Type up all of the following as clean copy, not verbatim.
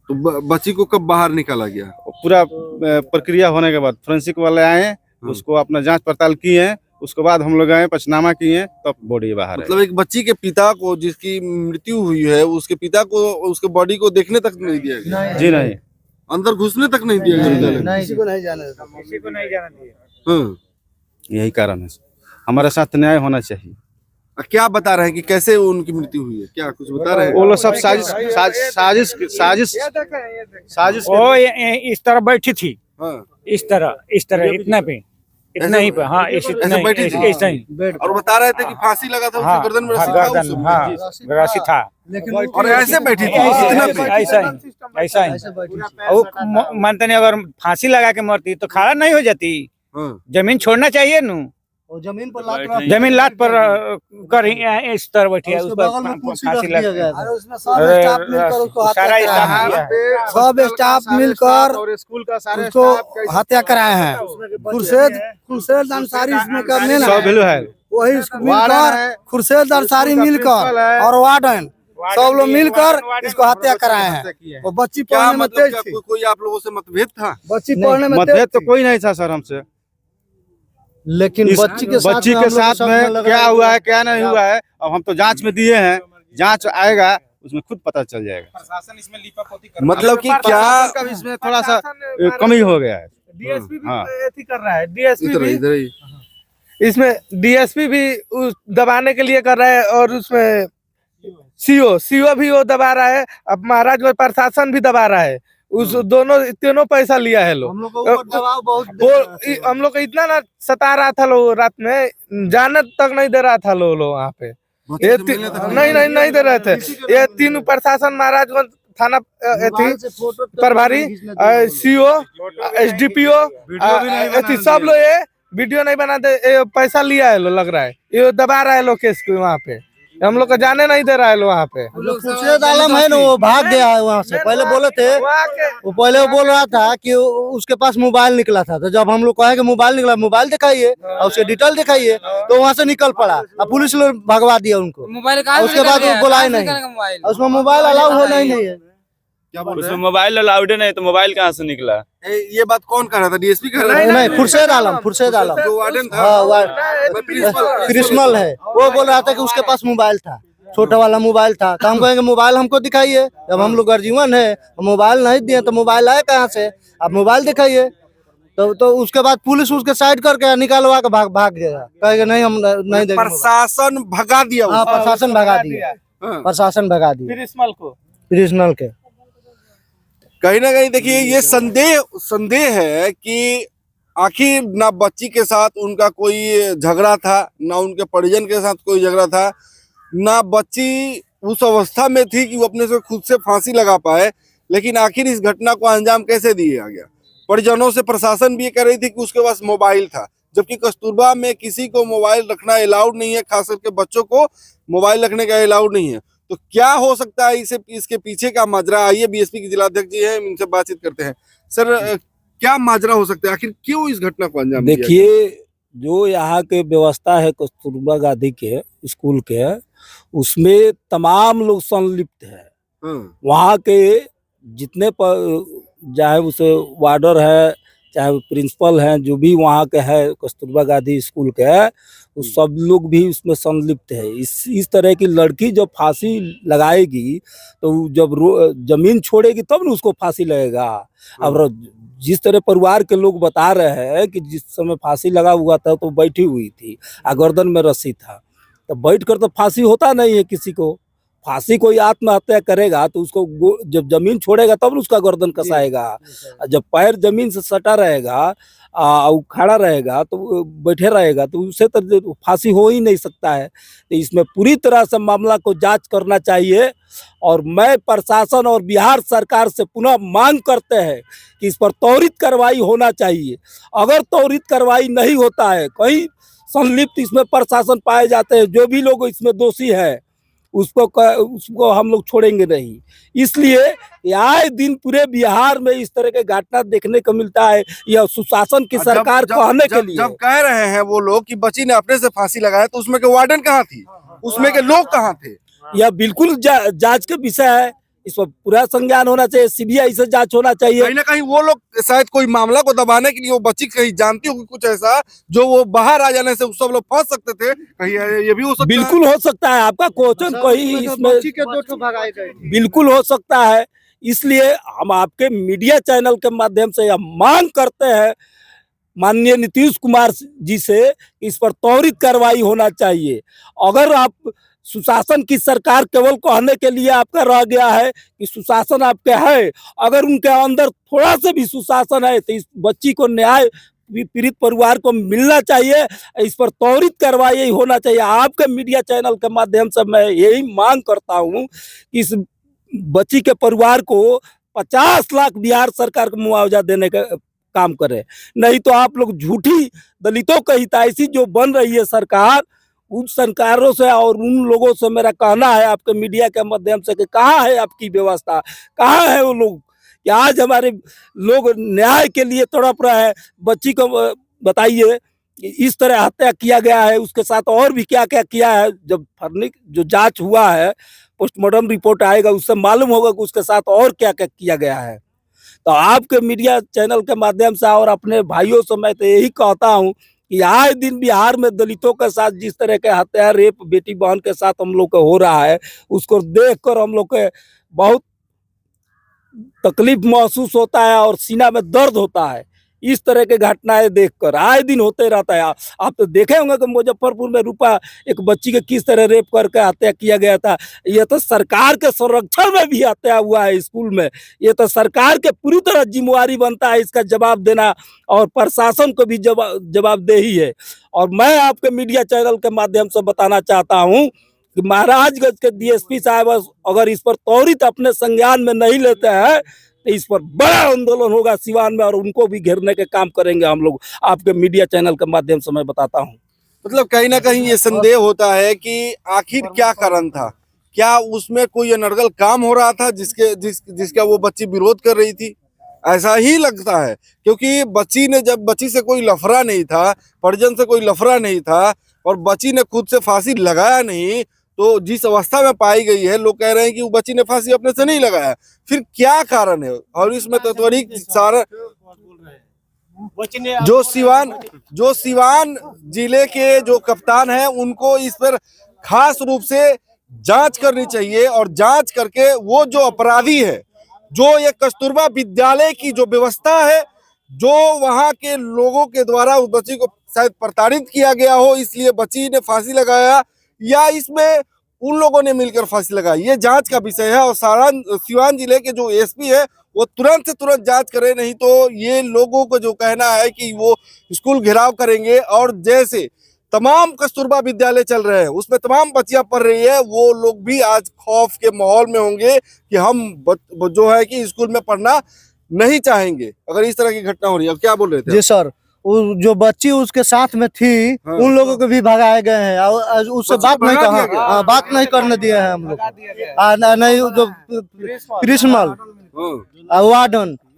तो बच्ची को कब बाहर निकाला गया? पूरा प्रक्रिया होने के बाद फोरेंसिक वाले आए, उसको अपना जांच पड़ताल किए हैं, उसके बाद हम लोग आए, पंचनामा किए, तब बॉडी बाहर मतलब एक बच्ची के पिता को, जिसकी मृत्यु हुई है, उसके पिता को उसके बॉडी को देखने तक नहीं दिया गया? जी नहीं, अंदर घुसने तक नहीं दिया गया? नहीं, किसी को नहीं जाने हाँ। यही कारण है। हमारे साथ न्याय होना चाहिए। क्या बता रहे हैं कि कैसे उनकी मृत्यु हुई है? क्या कुछ बता रहे हैं? वो लोग सब साजिश वो इस तरह बैठी थी, हाँ। इस तरह इतना पे, इतना ही पे, हाँ ऐसे बैठी थी? ऐसा ही, और बता रहे थे कि फांसी लगा था, हाँ, उसके गर्दन में रस्सी था गर्दन, उस समय? हाँ रस्सी था, और ऐसे बैठी थी? इतना पे? ऐसा ही। वो मानते नहीं, अगर फांसी लगा के मरती तो खड़ा नहीं हो जाती, हाँ। जमीन छोड़ना चाहिए नू, जमीन पर जमीन लात पर कर इस तरह बैठी है, उस पर फांसी लगा सारा सब स्टाफ मिलकर और स्कूल का सारे उसको हत्या कराए हैं। खुर्शेद अंसारी इसमें का मेन सब भेलू है, वही इसको मिलकर खुर्शेद अंसारी मिलकर और वार्डन सब लोग मिलकर इसको हत्या कराए हैं। वो बच्ची क्या पढ़ने में मतलब तेज क्या थी, कोई आप लोगों से मतभेद था? बच्ची पढ़ने में मतभेद तेज तो थी। कोई नहीं था सर हमसे, लेकिन बच्ची के साथ में क्या हुआ है क्या नहीं हुआ है, अब हम तो जांच में दिए हैं, जांच आएगा उसमें खुद पता चल जाएगा। प्रशासन इसमें लिपापोती कर, मतलब कि क्या इसमें थोड़ा सा कमी हो गया है। डीएसपी भी हाँ। ऐसी कर रहा है, डीएसपी इधर भी इधर ही इसमें डीएसपी भी उस दबाने के लिए कर रहा है, और उसमें सीओ भी वो दबा रहा है, अब महाराजगंज प्रशासन भी दबा रहा है, उस तीनों पैसा लिया है लोग। हम लोग को ऊपर दबाव बहुत वो हम लोग को इतना ना सता रहा था लोग, रात में जाने तक नहीं दे रहा था लोग वहाँ पे, ये नहीं दे रहे थे। ये तीन प्रशासन, महाराजगंज थाना प्रभारी, सीओ, एसडीपीओ, सब लोग ये वीडियो नहीं बनाते, पैसा लिया है लो, लग रहा है ये दबा रहा है लोग केस को, वहाँ पे हम लोग को जाने नहीं दे रहा है लोग वहाँ पे। खुर्शेद आलम है ना, वो भाग गया है वहाँ से। पहले बोले थे, वो पहले वो बोल रहा था कि उसके पास मोबाइल निकला था, तो जब हम लोग कहे कि मोबाइल निकला, मोबाइल दिखाइए और उसके डिटेल दिखाइए, तो वहाँ से निकल पड़ा और पुलिस लोग भगवा दिया उनको। उसके बाद वो बुलाए नहीं, उसमें मोबाइल अलाउ होना ही नहीं है। क्या बोल रहे उसमें मोबाइल अलाउड नहीं, तो मोबाइल कहाँ से निकला? हैं? ये बात कौन कह रहा था? डीएसपी कह रहा था? नहीं, खुर्शेद आलम जो वार्डन था, हाँ, प्रिंसिपल क्रिस्मल है, वो बोल रहा था कि उसके पास मोबाइल था, छोटा वाला मोबाइल था। तो हम कहेंगे मोबाइल हमको दिखाइए, जब हम लोग गर्जीवन है, मोबाइल नहीं दिए तो मोबाइल आए कहाँ से? आप मोबाइल दिखाइए। तो उसके बाद पुलिस उसके साइड करके निकालवा के भाग गया, कहेगा नहीं हम नहीं देंगे। प्रशासन भगा दिया हाँ, उसको। प्रशासन भगा दिया, हाँ। प्रशासन भगा दिया प्रिंसिपल के। कहीं ना कहीं देखिए ये संदेह है कि आखिर ना बच्ची के साथ उनका कोई झगड़ा था, ना उनके परिजन के साथ कोई झगड़ा था, ना बच्ची उस अवस्था में थी कि वो अपने से खुद से फांसी लगा पाए, लेकिन आखिर इस घटना को अंजाम कैसे दिया गया? परिजनों से प्रशासन भी ये कह रही थी कि उसके पास मोबाइल था, जबकि कस्तूरबा में किसी को मोबाइल रखना अलाउड नहीं है, खास करके बच्चों को मोबाइल रखने का अलाउड नहीं है। तो क्या हो सकता है इसके पीछे का माजरा? आइए, बीएसपी के जिलाध्यक्ष जी हैं, इनसे बातचीत करते हैं। सर, क्या माजरा हो सकता है? आखिर क्यों इस घटना को अंजाम दिया? देखिए, जो यहाँ के व्यवस्था है कस्तूरबा गांधी के स्कूल के, उसमें तमाम लोग संलिप्त है। वहाँ के जितने चाहे उसे वार्डर है, चाहे प्रिंसिपल हैं, जो भी वहाँ के है कस्तूरबा गांधी स्कूल के, वो सब लोग भी उसमें संलिप्त है। इस तरह की लड़की जब फांसी लगाएगी तो जब जमीन छोड़ेगी तब न उसको फांसी लगेगा। अब जिस तरह परिवार के लोग बता रहे हैं कि जिस समय फांसी लगा हुआ था तो बैठी हुई थी, गर्दन में रस्सी था, तो बैठ कर तो फांसी होता नहीं है किसी को। फांसी कोई आत्महत्या करेगा तो उसको जब जमीन छोड़ेगा तब उसका गर्दन कसाएगा। जब पैर जमीन से सटा रहेगा, खड़ा रहेगा, तो बैठे रहेगा, तो उसे तो फांसी हो ही नहीं सकता है। तो इसमें पूरी तरह से मामला को जांच करना चाहिए, और मैं प्रशासन और बिहार सरकार से पुनः मांग करते हैं कि इस पर त्वरित कार्रवाई होना चाहिए। अगर त्वरित कार्रवाई नहीं होता है, कहीं संलिप्त इसमें प्रशासन पाए जाते हैं, जो भी लोग इसमें दोषी है उसको हम लोग छोड़ेंगे नहीं। इसलिए आए दिन पूरे बिहार में इस तरह के घटना देखने को मिलता है। यह सुशासन की सरकार कहने के लिए जब कह रहे हैं वो लोग कि बच्ची ने अपने से फांसी लगाया, तो उसमें के वार्डन कहाँ थी? उसमें के लोग कहाँ थे? यह बिल्कुल जांच का विषय है। इस पर पूरा संज्ञान होना चाहिए, सीबीआई से जांच होना चाहिए। कहीं ना कहीं वो लोग शायद कोई मामला को दबाने के लिए वो बच्ची कहीं जानती होगी कुछ ऐसा जो वो बाहर आ जाने से सब लोग फंस सकते थे, कहीं ये भी हो सकता है। बिल्कुल हो सकता है, आपका क्वेश्चन कोई इसमें बच्ची के 2 ठो भगाए गए। बिल्कुल हो सकता है। इसलिए हम आपके मीडिया चैनल के माध्यम से यह मांग करते हैं माननीय नीतीश कुमार जी से, इस पर त्वरित कार्रवाई होना चाहिए। अगर आप सुशासन की सरकार केवल कहने के लिए आपका रह गया है कि सुशासन आपके है, अगर उनके अंदर थोड़ा सा भी सुशासन है तो इस बच्ची को न्याय पीड़ित परिवार को मिलना चाहिए, इस पर त्वरित कार्रवाई होना चाहिए। आपके मीडिया चैनल के माध्यम से मैं यही मांग करता हूं कि इस बच्ची के परिवार को 50 लाख बिहार सरकार को मुआवजा देने का काम करे, नहीं तो आप लोग झूठी दलितों की हितैषी जो बन रही है सरकार, उन सरकारों से और उन लोगों से मेरा कहना है आपके मीडिया के माध्यम से कि कहाँ है आपकी व्यवस्था, कहाँ है वो लोग कि आज हमारे लोग न्याय के लिए तड़प रहे हैं। बच्ची को बताइए कि इस तरह हत्या किया गया है, उसके साथ और भी क्या क्या किया है। जब फर्निक जो जांच हुआ है, पोस्टमार्टम रिपोर्ट आएगा, उससे मालूम होगा कि उसके साथ और क्या क्या किया गया है। तो आपके मीडिया चैनल के माध्यम से और अपने भाइयों से मैं तो यही कहता हूँ कि आए दिन बिहार में दलितों के साथ जिस तरह के हत्या, रेप, बेटी बहन के साथ हम लोग का हो रहा है, उसको देखकर हम लोग के बहुत तकलीफ महसूस होता है और सीना में दर्द होता है। इस तरह के घटनाएं देखकर आए दिन होते रहता है। आप तो देखे होंगे कि मुजफ्फरपुर में रूपा एक बच्ची के किस तरह रेप करके हत्या किया गया था। ये तो सरकार के संरक्षण में भी हत्या हुआ है स्कूल में। ये तो सरकार के पूरी तरह जिम्मेवारी बनता है इसका जवाब देना, और प्रशासन को भी जवाबदेही है। और मैं आपके मीडिया चैनल के माध्यम से बताना चाहता हूँ कि महाराजगंज के डीएसपी साहब अगर इस पर त्वरित अपने संज्ञान में नहीं लेते हैं तो इस पर बड़ा आंदोलन होगा सिवान में, और उनको भी घेरने के काम करेंगे हम लोग। आपके मीडिया चैनल के माध्यम से मैं बताता हूँ। मतलब कहीं ना कहीं ये संदेह होता है कि आखिर क्या कारण था, क्या उसमें कोई अनर्गल काम हो रहा था जिसका वो बच्ची विरोध कर रही थी। ऐसा ही लगता है, क्योंकि बच्ची से कोई लफड़ा नहीं था, परिजन से कोई लफड़ा नहीं था, और बच्ची ने खुद से फांसी लगाया नहीं, तो जिस अवस्था में पाई गई है, लोग कह रहे हैं कि वो बच्ची ने फांसी अपने से नहीं लगाया। फिर क्या कारण है? और इसमें तो त्वरित सारा जो सिवान जिले के जो कप्तान हैं उनको इस पर खास रूप से जांच करनी चाहिए, और जांच करके वो जो अपराधी है, जो ये कस्तूरबा विद्यालय की जो व्यवस्था है, जो वहां के लोगों के द्वारा उस बच्ची को शायद प्रताड़ित किया गया हो इसलिए बच्ची ने फांसी लगाया, या इसमें उन लोगों ने मिलकर फांसी लगाई, ये जांच का विषय है। और सिवान जिले के जो एसपी है वो तुरंत से तुरंत जांच करे, नहीं तो ये लोगों को जो कहना है कि वो स्कूल घेराव करेंगे, और जैसे तमाम कस्तूरबा विद्यालय चल रहे हैं उसमें तमाम बच्चियां पढ़ रही है, वो लोग भी आज खौफ के माहौल में होंगे कि हम जो है कि स्कूल में पढ़ना नहीं चाहेंगे अगर इस तरह की घटना हो रही है। अब क्या बोल रहे थे? जी सर, जो बच्ची उसके साथ में थी उन लोगों को भी भगाए गए हैं, और उससे बात नहीं करने दिए हैं हम लोग। नहीं, जो प्रिंसिपल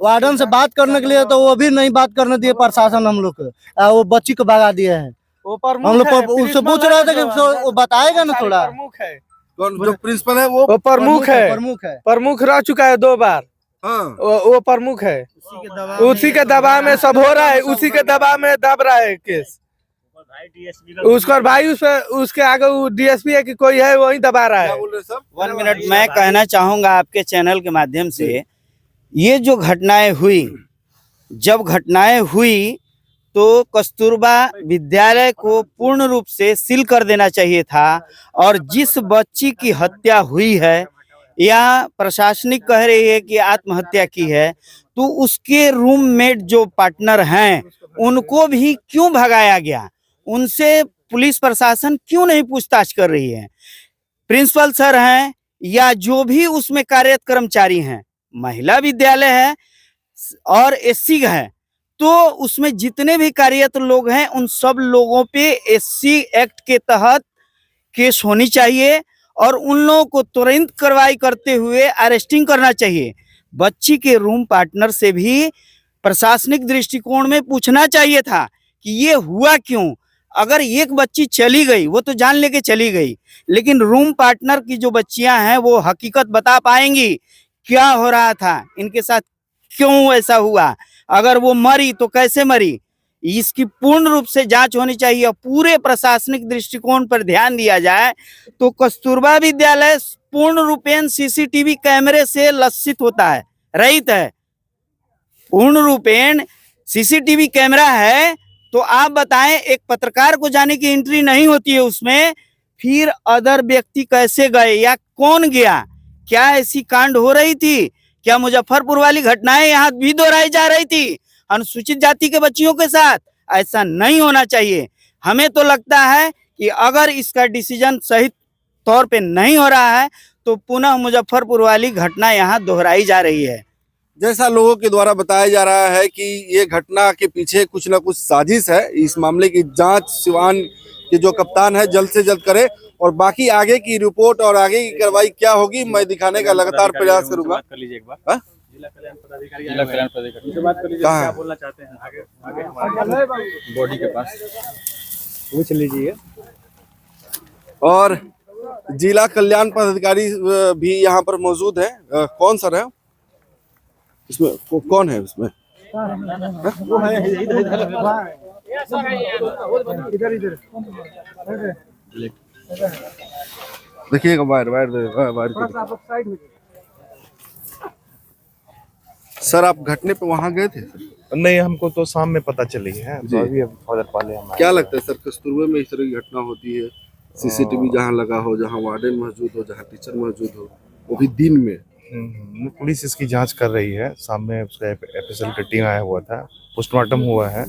वार्डन से बात करने के लिए तो वो भी नहीं बात करने दिए प्रशासन हम लोग को, वो बच्ची को भगा दिए हैं। हम लोग उससे पूछ रहे थे कि वो बताएगा ना थोड़ा। कौन जो प्रिंसिपल है वो प्रमुख रह चुका है 2 बार। वो प्रमुख है, उसी के दबाव में सब हो रहा है, उसी के दबाव में दब रहा है केस। उसका भाई उसके आगे डीएसपी है कि कोई है वही दबा रहा है। 1 मिनट मैं कहना चाहूंगा आपके चैनल के माध्यम से, ये जो घटनाएं हुई, जब घटनाएं हुई तो कस्तूरबा विद्यालय को पूर्ण रूप से सील कर देना चाहिए था, और जिस बच्ची की हत्या हुई है या प्रशासनिक कह रही है कि आत्महत्या की है, तो उसके रूममेट जो पार्टनर हैं उनको भी क्यों भगाया गया, उनसे पुलिस प्रशासन क्यों नहीं पूछताछ कर रही है। प्रिंसिपल सर हैं या जो भी उसमें कार्यरत कर्मचारी हैं, महिला विद्यालय है और एससी है, तो उसमें जितने भी कार्यरत लोग हैं उन सब लोगों पे एससी एक्ट के तहत केस होनी चाहिए, और उन लोगों को तुरंत कार्रवाई करते हुए अरेस्टिंग करना चाहिए। बच्ची के रूम पार्टनर से भी प्रशासनिक दृष्टिकोण में पूछना चाहिए था कि ये हुआ क्यों। अगर एक बच्ची चली गई वो तो जान लेके चली गई, लेकिन रूम पार्टनर की जो बच्चियां हैं वो हकीकत बता पाएंगी क्या हो रहा था, इनके साथ क्यों ऐसा हुआ, अगर वो मरी तो कैसे मरी, इसकी पूर्ण रूप से जांच होनी चाहिए। पूरे प्रशासनिक दृष्टिकोण पर ध्यान दिया जाए तो कस्तूरबा विद्यालय पूर्ण रूपेण सीसीटीवी कैमरे से लक्षित होता है, रहित है। पूर्ण रूपेण सीसीटीवी कैमरा है तो आप बताएं, एक पत्रकार को जाने की एंट्री नहीं होती है उसमें, फिर अदर व्यक्ति कैसे गए या कौन गया? क्या ऐसी कांड हो रही थी? क्या मुजफ्फरपुर वाली घटनाएं यहाँ भी दोहराई जा रही थी अनुसूचित जाति के बच्चियों के साथ? ऐसा नहीं होना चाहिए। हमें तो लगता है कि अगर इसका डिसीजन सही तौर पे नहीं हो रहा है तो पुनः मुजफ्फरपुर वाली घटना यहाँ दोहराई जा रही है। जैसा लोगों के द्वारा बताया जा रहा है कि ये घटना के पीछे कुछ ना कुछ साजिश है। इस मामले की जांच सिवान के जो कप्तान है जल्द से जल्द करे और बाकी आगे की रिपोर्ट और आगे की कार्रवाई क्या होगी मैं दिखाने का लगातार प्रयास करूंगा। कर लीजिए एक बार। हाँ? जिला कल्याण पदाधिकारी से बात कर लीजिए, कहाँ? क्या बोलना चाहते हैं आगे आगे हमारे बॉडी के पास पूछ लीजिए। और जिला कल्याण पदाधिकारी भी यहाँ पर मौजूद है। कौन सर है इसमें? कौन है इसमें? देखिएगा बाहर सर, आप घटने पे वहां गए थे? नहीं, हमको तो शाम में पता चली है, तो अभी फर्दर पाले हम क्या लगता है सर, कस्तूरबा में इस तरह की घटना होती है? सीसीटीवी जहां लगा हो, जहां वार्डन मौजूद हो, जहां टीचर मौजूद हो, वो भी दिन में। पुलिस इसकी जांच कर रही है। सामने उसका एफएसएल का टीम आया हुआ था, पोस्टमार्टम हुआ है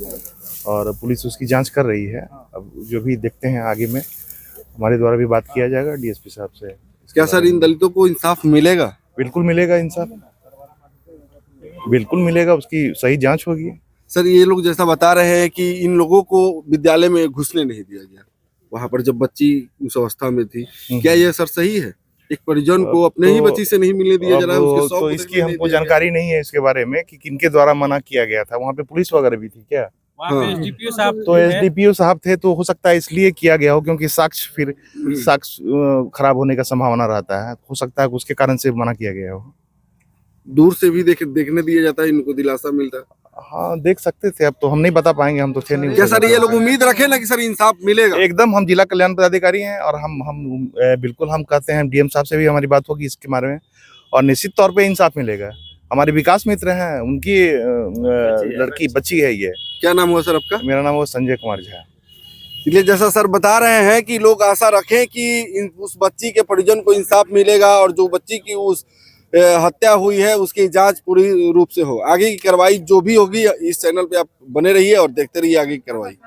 और पुलिस उसकी जांच कर रही है। अब जो भी देखते हैं आगे में हमारे द्वारा भी बात किया जाएगा डीएसपी साहब से। क्या सर इन दलितों को इंसाफ मिलेगा? बिल्कुल मिलेगा इंसाफ, बिल्कुल मिलेगा, उसकी सही जांच होगी। सर ये लोग जैसा बता रहे हैं कि इन लोगों को विद्यालय में घुसने नहीं दिया गया वहां पर जब बच्ची उस अवस्था में थी, क्या यह सर सही है? एक परिजन को अपने ही बच्ची से नहीं मिलने दिया जा रहा है, उसके तो इसकी हमको जानकारी नहीं है इसके बारे में कि किनके द्वारा मना किया गया था। वहाँ पे पुलिस वगैरह भी थी क्या? एसडीपीओ साहब तो एसडीपीओ साहब थे, तो हो सकता है इसलिए किया गया हो क्योंकि साक्ष्य खराब होने का संभावना रहता है। हो सकता है उसके कारण से मना किया गया हो। दूर से भी देखने दिया जाता है, इनको दिलासा मिलता है। हाँ, देख सकते थे, अब तो हम नहीं बता पाएंगे, हम तो थे नहीं। क्या सर ये लोग उम्मीद रखे ना कि सर इंसाफ मिलेगा? एकदम, हम जिला कल्याण पदाधिकारी हैं और हम बिल्कुल हम कहते हैं, डीएम साहब से भी हमारी बात होगी इसके बारे में और निश्चित तौर पे इंसाफ मिलेगा। हमारे विकास मित्र हैं, उनकी लड़की बच्ची है ये। क्या नाम हुआ सर आपका? मेरा नाम हुआ संजय कुमार झा। इसलिए जैसा सर बता रहे हैं कि लोग आशा रखें कि उस बच्ची के परिजन को इंसाफ मिलेगा और जो बच्ची की उस हत्या हुई है उसकी जांच पूरी रूप से हो। आगे की कार्रवाई जो भी होगी इस चैनल पे आप बने रहिए और देखते रहिए आगे की कार्रवाई।